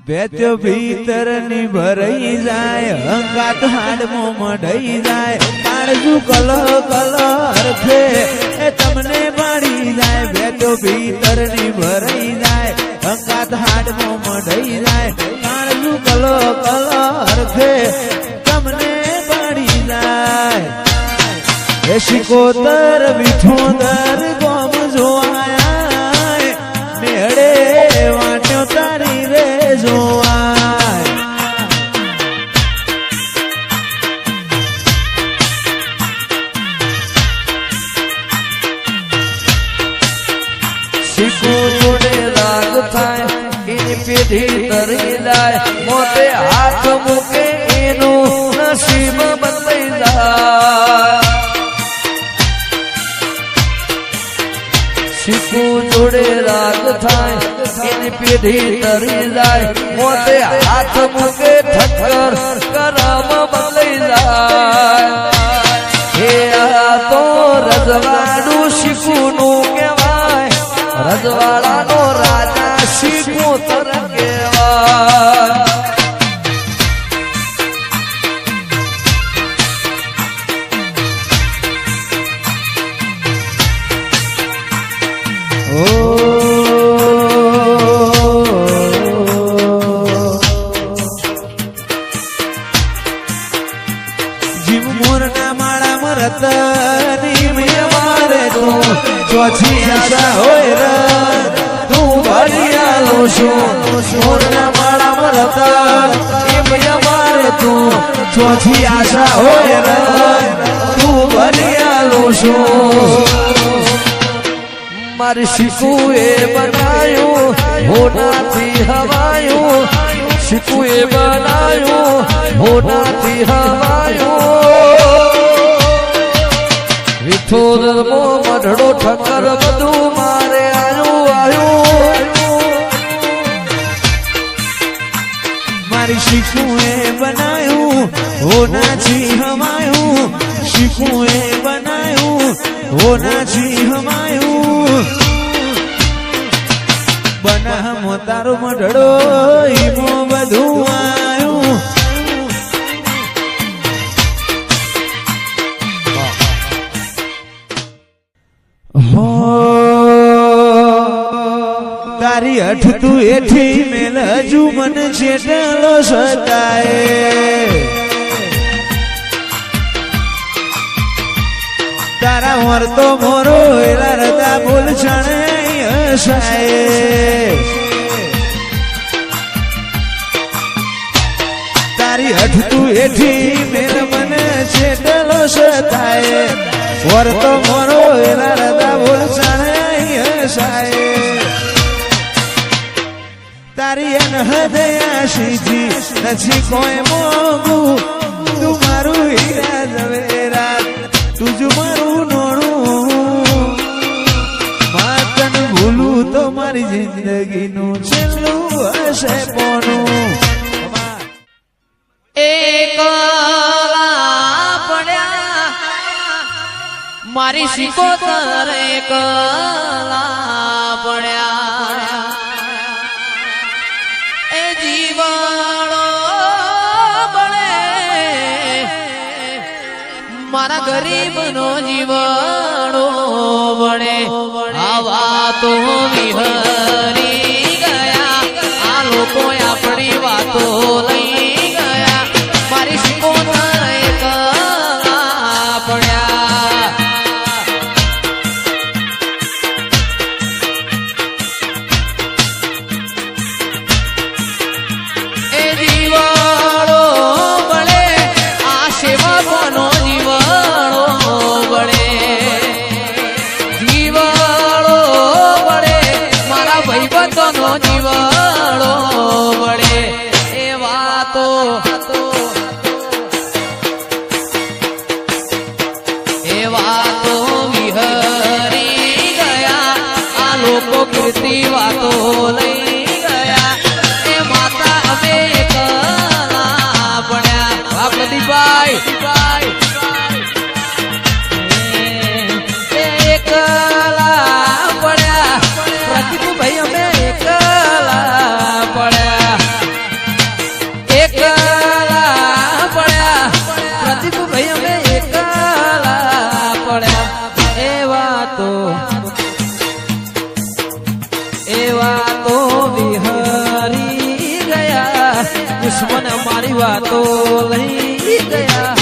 વેત્યો ભીતર ની ભરાઈ જાય અંગાત હાડમો મઢાઈ જાય કાળજુ કલ કલ અર્થે એ તમને મળી જાય વેત્યો ભીતર ની ભરાઈ જાય અંગાત હાડમો મઢાઈ જાય કાળજુ કલ કલ અર્થે તમને મળી જાય એ શિકોતર વિઠોદર ગોમ જોવાય મેળે વાટ્યો તારી રે જોવાય શીખો જોડે રાગ થાય એની પેઢી તરી જાય મોતે હાથ મૂકે એનું નસીબ બદલાઈ જાય શીખો જોડે રાગ થાય એની પેઢી તરી જાય મોતે હાથ મૂકે ઠક્કર કરમ બદલાઈ જાય હે આ તો રજવાડું શીખુનું કહેવાય રજવાડાનો રાજા શીખોતર કહેવાય જીવ મોરના માળા મરત ની મારે તું ચોથી આશા હોય ર તું ભરિયાલો છું મોરના માળા મરત એ મારે તું ચોથી આશા હોય ર તું ભરિયાલો છું મારી શીખું એ બનાયું હોનાથી હવાયું શીખું એ બનાયું હોનાથી હવાયું વિઠોદર મો મઢડો ઠક્કર બધું મારે આવ્યું મારી શીખું એ બનાયું હોનાથી હવાયું શીખું એ બનાયું હોનાથી હવાયું બનામો તારો મઢડો ઈમો બધું આવ્યું હો તારી અઠ તું એઠી મેલ હજુ મને છેટલો સતાય તારા વર્તો મોરો એલા રતા બોલ છણે હસાય તારી અઠ તું એઠી મેલ મને છેટલો સતાય વર્તો મોરો એલા રતા બોલ છણે હસાય તારી અનહદયા શીજી નથી કોઈ મોગું તું મારું હીરા ઝવેરા તુજું મારું નોણું માતન ભૂલું તો મારી જિંદગીનું છેલ્લું હશે પોનું એકલા પડ્યા મારી શિકોતર એકલા પડ્યા એ જીવાણો બળે મારા ગરીબનો જીવાણો બળે આવા તો વિહરી ગયા આ લોકો આપણી વાતો લઈ ગયા મારી શિકોતર એકલા પડ્યા એ જીવાણો બળે આ સેવકોનો જીવાણો બળે જીવાણો બળે મારા ભાઈબંધ તો વિહરી ગયા દુશ્મન મારી વાતો લઈ ગયા